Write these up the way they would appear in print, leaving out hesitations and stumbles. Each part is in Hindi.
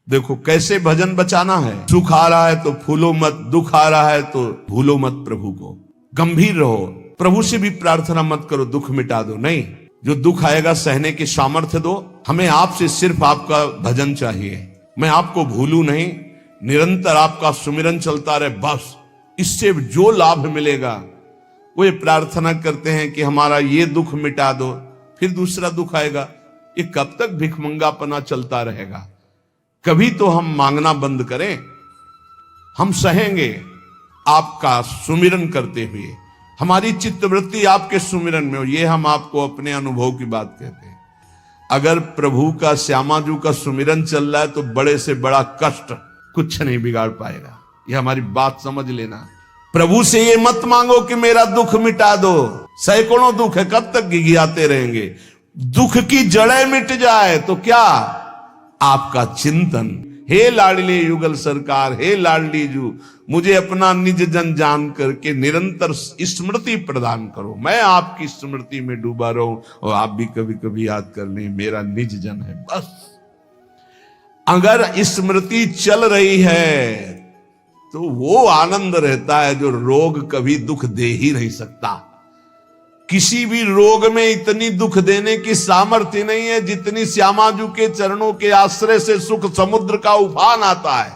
देखो कैसे भजन बचाना है। सुख आ रहा है तो फूलो मत, दुख आ रहा है तो भूलो मत प्रभु को। गंभीर रहो, प्रभु से भी प्रार्थना मत करो दुख मिटा दो, नहीं, जो दुख आएगा सहने की सामर्थ्य दो। हमें आपसे सिर्फ आपका भजन चाहिए, मैं आपको भूलू नहीं, निरंतर आपका सुमिरन चलता रहे, बस इससे जो लाभ मिलेगा। वो ये प्रार्थना करते हैं कि हमारा ये दुख मिटा दो, फिर दूसरा दुख आएगा। ये कब तक भिखमंगापना चलता रहेगा? कभी तो हम मांगना बंद करें। हम सहेंगे आपका सुमिरन करते हुए, हमारी चित्तवृत्ति आपके सुमिरन में हो। ये हम आपको अपने अनुभव की बात कहते हैं। अगर प्रभु का, श्यामाजू का सुमिरन चल रहा है तो बड़े से बड़ा कष्ट कुछ नहीं बिगाड़ पाएगा। ये हमारी बात समझ लेना। प्रभु से ये मत मांगो कि मेरा दुख मिटा दो, सैकड़ों दुख है, कब तक गिघियाते रहेंगे। दुख की जड़ें मिट जाए तो क्या, आपका चिंतन। हे लाडली युगल सरकार, हे लाडली जू, मुझे अपना निज जन जान करके निरंतर स्मृति प्रदान करो। मैं आपकी स्मृति में डूबा रहूं और आप भी कभी कभी याद कर लें मेरा निज जन है, बस। अगर स्मृति चल रही है तो वो आनंद रहता है जो रोग कभी दुख दे ही नहीं सकता। किसी भी रोग में इतनी दुख देने की सामर्थ्य नहीं है जितनी श्यामाजू के चरणों के आश्रय से सुख समुद्र का उफान आता है।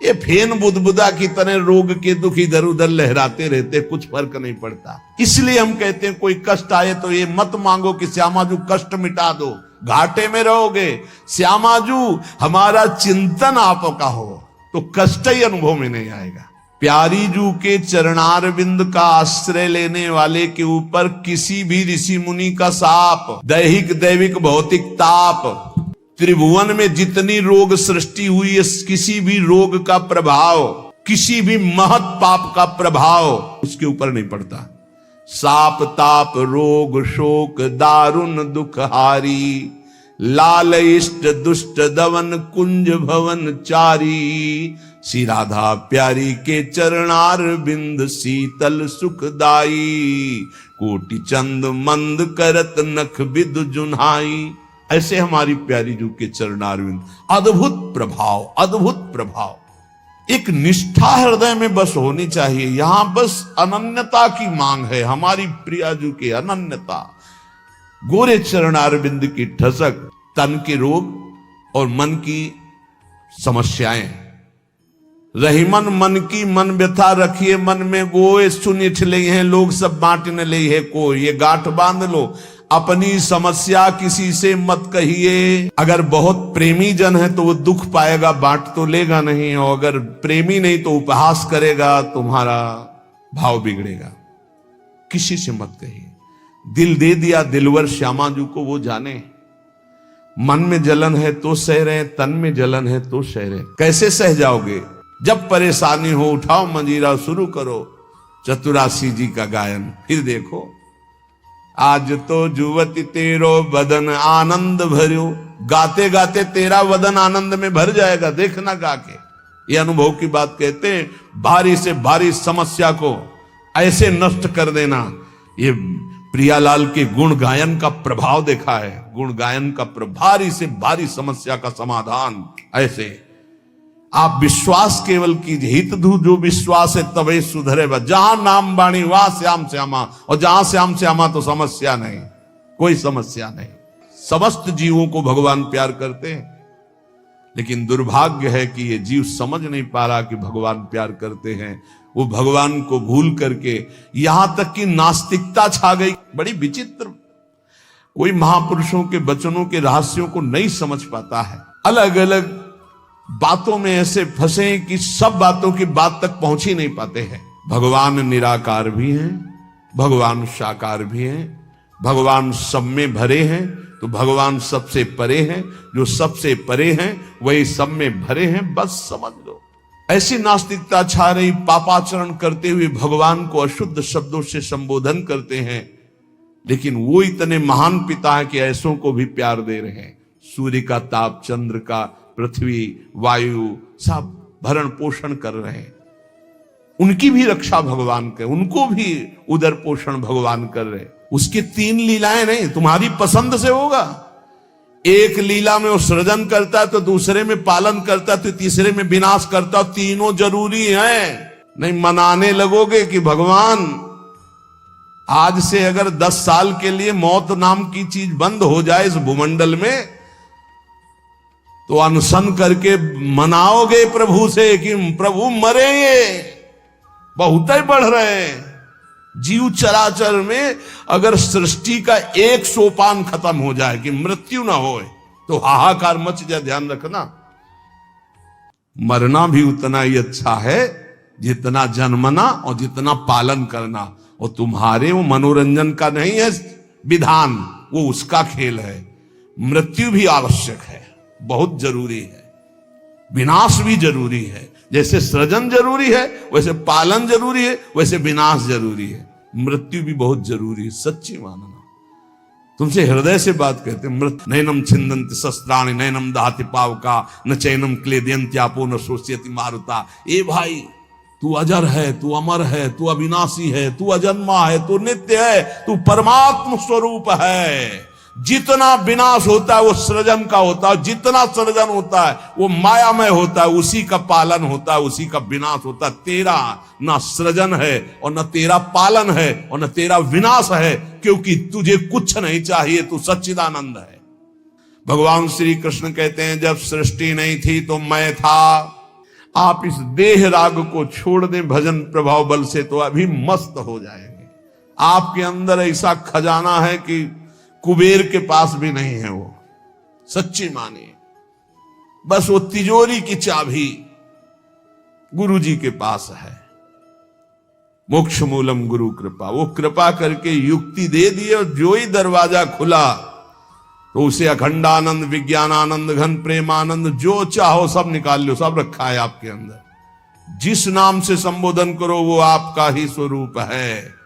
ये फेन बुदबुदा की तरह रोग के दुख इधर उधर लहराते रहते, कुछ फर्क नहीं पड़ता। इसलिए हम कहते हैं कोई कष्ट आए तो ये मत मांगो कि श्यामाजू कष्ट मिटा दो, घाटे में रहोगे। श्यामाजू हमारा चिंतन आपका हो तो कष्ट ही अनुभव में नहीं आएगा। प्यारी जू के चरणारविंद का आश्रय लेने वाले के ऊपर किसी भी ऋषि मुनि का शाप, दैहिक दैविक भौतिक ताप, त्रिभुवन में जितनी रोग सृष्टि हुई है, किसी भी रोग का प्रभाव, किसी भी महत पाप का प्रभाव उसके ऊपर नहीं पड़ता। साप ताप रोग शोक दारुण दुख हारी, लाल इष्ट दुष्ट दवन कुंज भवन चारी, श्री राधा प्यारी के चरणार बिंद शीतल सुखदाई, कोटि चंद मंद करत नख बिद जुन्हाई। ऐसे हमारी प्यारी जू के चरणार बिंद, अद्भुत प्रभाव, अद्भुत प्रभाव। एक निष्ठा हृदय में बस होनी चाहिए। यहां बस अनन्यता की मांग है, हमारी प्रिया जू के अनन्यता। गोरे चरणारविंद की ठसक, तन के रोग और मन की समस्याएं। रहीमन मन की मन व्यथा रखिए मन में गोए, सुनिठ ले हैं लोग सब बांट न ले है को। ये गांठ बांध लो, अपनी समस्या किसी से मत कहिए। अगर बहुत प्रेमी जन है तो वो दुख पाएगा, बांट तो लेगा नहीं, और अगर प्रेमी नहीं तो उपहास करेगा, तुम्हारा भाव बिगड़ेगा। किसी से मत कहिए। दिल दे दिया दिलवर श्यामाजू को, वो जाने। मन में जलन है तो सह रहे, तन में जलन है तो सह रहे। कैसे सह जाओगे? जब परेशानी हो उठाओ मंजीरा, शुरू करो चतुरासी जी का गायन। फिर देखो, आज तो जुवती तेरो बदन आनंद भर्यो। गाते गाते तेरा बदन आनंद में भर जाएगा, देखना गा के। ये अनुभव की बात कहते हैं। भारी से भारी समस्या को ऐसे नष्ट कर देना, ये प्रियालाल के गुण गायन का प्रभाव देखा है। गुण गायन का भारी से भारी समस्या का समाधान ऐसे। आप विश्वास केवल कीजिए, हित धू जो विश्वास है तबे सुधरे। जहां नाम बाणी वहां श्याम श्यामा, और जहां श्याम श्यामा तो समस्या नहीं, कोई समस्या नहीं। समस्त जीवों को भगवान प्यार करते हैं, लेकिन दुर्भाग्य है कि ये जीव समझ नहीं पा रहा कि भगवान प्यार करते हैं। वो भगवान को भूल करके यहां तक कि नास्तिकता छा गई। बड़ी विचित्र, कोई महापुरुषों के वचनों के रहस्यों को नहीं समझ पाता है। अलग अलग बातों में ऐसे फंसे कि सब बातों की बात तक पहुंच ही नहीं पाते हैं। भगवान निराकार भी हैं, भगवान साकार भी हैं, भगवान सब में भरे हैं, तो भगवान सबसे परे हैं। जो सबसे परे हैं वही सब में भरे हैं, बस समझ लो। ऐसी नास्तिकता छा रही, पापाचरण करते हुए भगवान को अशुद्ध शब्दों से संबोधन करते हैं, लेकिन वो इतने महान पिता है कि ऐसों को भी प्यार दे रहे हैं। सूर्य का ताप, चंद्र का, पृथ्वी, वायु, सब भरण पोषण कर रहे हैं। उनकी भी रक्षा भगवान करे, उनको भी उदर पोषण भगवान कर रहे। उसकी तीन लीलाएं नहीं, तुम्हारी पसंद से होगा। एक लीला में वो सृजन करता है तो दूसरे में पालन करता है तो तीसरे में विनाश करता है। तीनों जरूरी हैं। नहीं मनाने लगोगे कि भगवान आज से अगर 10 साल के लिए मौत नाम की चीज बंद हो जाए इस भूमंडल में, तो अनशन करके मनाओगे प्रभु से कि प्रभु मरेंगे, बहुत ही बढ़ रहे हैं। जीव चराचर में अगर सृष्टि का एक सोपान खत्म हो जाए कि मृत्यु ना हो तो हाहाकार मच जाए। ध्यान रखना, मरना भी उतना ही अच्छा है जितना जन्मना और जितना पालन करना। और तुम्हारे वो मनोरंजन का नहीं है विधान, वो उसका खेल है। मृत्यु भी आवश्यक है, बहुत जरूरी है। विनाश भी जरूरी है। जैसे सृजन जरूरी है वैसे पालन जरूरी है, वैसे विनाश जरूरी है। मृत्यु भी बहुत जरूरी है। सच्ची मानना, तुमसे हृदय से बात कहते हैं। मृत नैनम छिंदन्ति शस्त्राणि नैनम दहति पावका न चैनम क्लेदयन्त्यापो न शोष्यति मारुता। ए भाई, तू अजर है, तू अमर है, तू अविनाशी है, तू अजन्मा है, तू नित्य है, तू परमात्म स्वरूप है। जितना विनाश होता है वो सृजन का होता है, जितना सृजन होता है वो मायामय होता है, उसी का पालन होता है, उसी का विनाश होता है। तेरा ना सृजन है और न तेरा पालन है और न तेरा विनाश है, क्योंकि तुझे कुछ नहीं चाहिए, तू सच्चिदानंद है। भगवान श्री कृष्ण कहते हैं जब सृष्टि नहीं थी तो मैं था। आप इस देह राग को छोड़ दें भजन प्रभाव बल से तो अभी मस्त हो जाएंगे। आपके अंदर ऐसा खजाना है कि कुबेर के पास भी नहीं है वो। सच्ची मानिए, बस वो तिजोरी की चाबी गुरु जी के पास है। मोक्ष मूलम गुरु कृपा, वो कृपा करके युक्ति दे दी और जो ही दरवाजा खुला तो उसे अखंडानंद, विज्ञानानंद, घन प्रेमानंद जो चाहो सब निकाल लो, सब रखा है आपके अंदर। जिस नाम से संबोधन करो वो आपका ही स्वरूप है।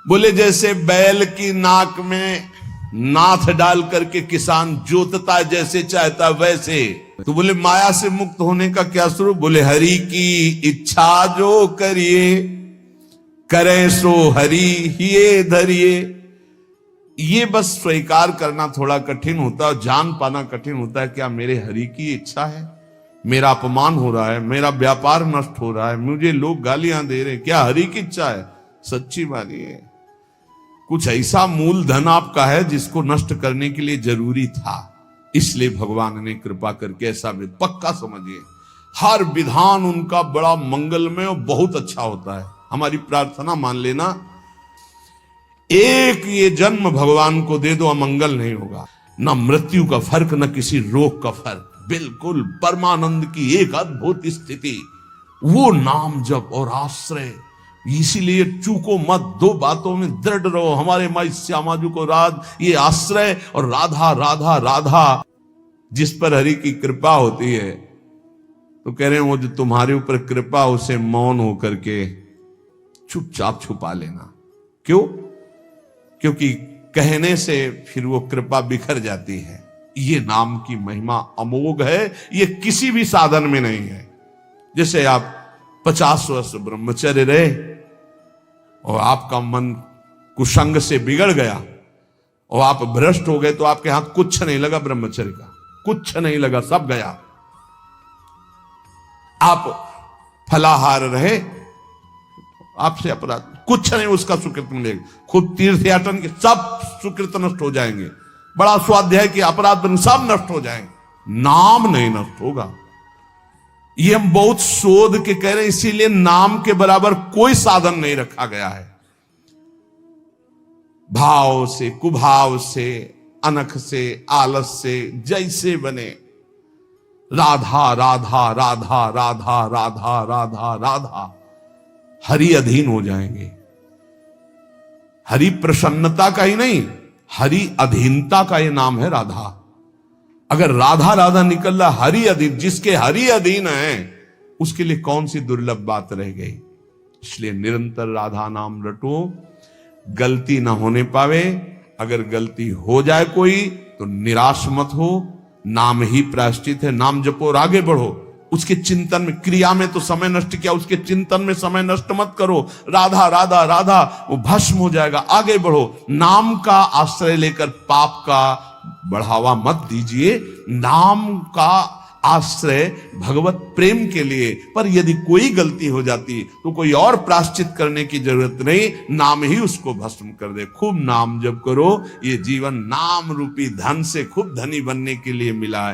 बोले जैसे बैल की नाक में नाथ डाल करके किसान जोतता है जैसे चाहता वैसे। तो बोले माया से मुक्त होने का क्या स्वरूप? बोले हरि की इच्छा जो करिए, करे सो हरि ही धरिए। ये बस स्वीकार करना थोड़ा कठिन होता है, जान पाना कठिन होता है। क्या मेरे हरि की इच्छा है? मेरा अपमान हो रहा है, मेरा व्यापार नष्ट हो रहा है, मुझे लोग गालियां दे रहे हैं, क्या हरि की इच्छा है? सच्ची मानिए, कुछ ऐसा मूल धन आपका है जिसको नष्ट करने के लिए जरूरी था, इसलिए भगवान ने कृपा करके ऐसा भी पक्का समझिए। हर विधान उनका बड़ा मंगलमय और बहुत अच्छा होता है। हमारी प्रार्थना मान लेना, एक ये जन्म भगवान को दे दो, अमंगल नहीं होगा। न मृत्यु का फर्क, न किसी रोग का फर्क, बिल्कुल परमानंद की एक अद्भुत स्थिति। वो नाम जप और आश्रय, इसीलिए चूको मत, दो बातों में दृढ़ रहो। हमारे माई श्यामाजू को राज, ये आश्रय और राधा राधा राधा। जिस पर हरि की कृपा होती है तो कह रहे हैं वो जो तुम्हारे ऊपर कृपा उसे मौन होकर के चुपचाप छुपा लेना। क्यों? क्योंकि कहने से फिर वो कृपा बिखर जाती है। ये नाम की महिमा अमोघ है, ये किसी भी साधन में नहीं है। जैसे आप 50 वर्ष ब्रह्मचर्य रहे और आपका मन कुसंग से बिगड़ गया और आप भ्रष्ट हो गए तो आपके हाथ कुछ नहीं लगा, ब्रह्मचर्य का कुछ नहीं लगा, सब गया। आप फलाहार रहे, आपसे अपराध कुछ नहीं, उसका सुकृत मिलेगा। खुद तीर्थ याटन के सब सुकृत नष्ट हो जाएंगे, बड़ा स्वाध्याय के अपराध सब नष्ट हो जाएंगे, नाम नहीं नष्ट होगा। ये हम बहुत शोध के कह रहे हैं, इसीलिए नाम के बराबर कोई साधन नहीं रखा गया है। भाव से, कुभाव से, अनख से, आलस से, जैसे बने राधा राधा राधा राधा राधा राधा राधा, हरि अधीन हो जाएंगे। हरि प्रसन्नता का ही नहीं, हरि अधीनता का ये नाम है राधा। अगर राधा राधा निकल रहा, हरि अधीन, जिसके हरि अधीन है उसके लिए कौन सी दुर्लभ बात रह गई। इसलिए निरंतर राधा नाम रटो, गलती ना होने पावे। अगर गलती हो जाए कोई तो निराश मत हो, नाम ही प्रायश्चित है। नाम जपो और आगे बढ़ो। उसके चिंतन में, क्रिया में तो समय नष्ट किया, उसके चिंतन में समय नष्ट मत करो। राधा राधा राधा, वो भस्म हो जाएगा। आगे बढ़ो, नाम का आश्रय लेकर पाप का बढ़ावा मत दीजिए। नाम का आश्रय भगवत प्रेम के लिए। पर यदि कोई गलती हो जाती तो कोई और प्रायश्चित करने की जरूरत नहीं, नाम ही उसको भस्म कर दे। खूब नाम जप करो। ये जीवन नाम रूपी धन से खूब धनी बनने के लिए मिला है।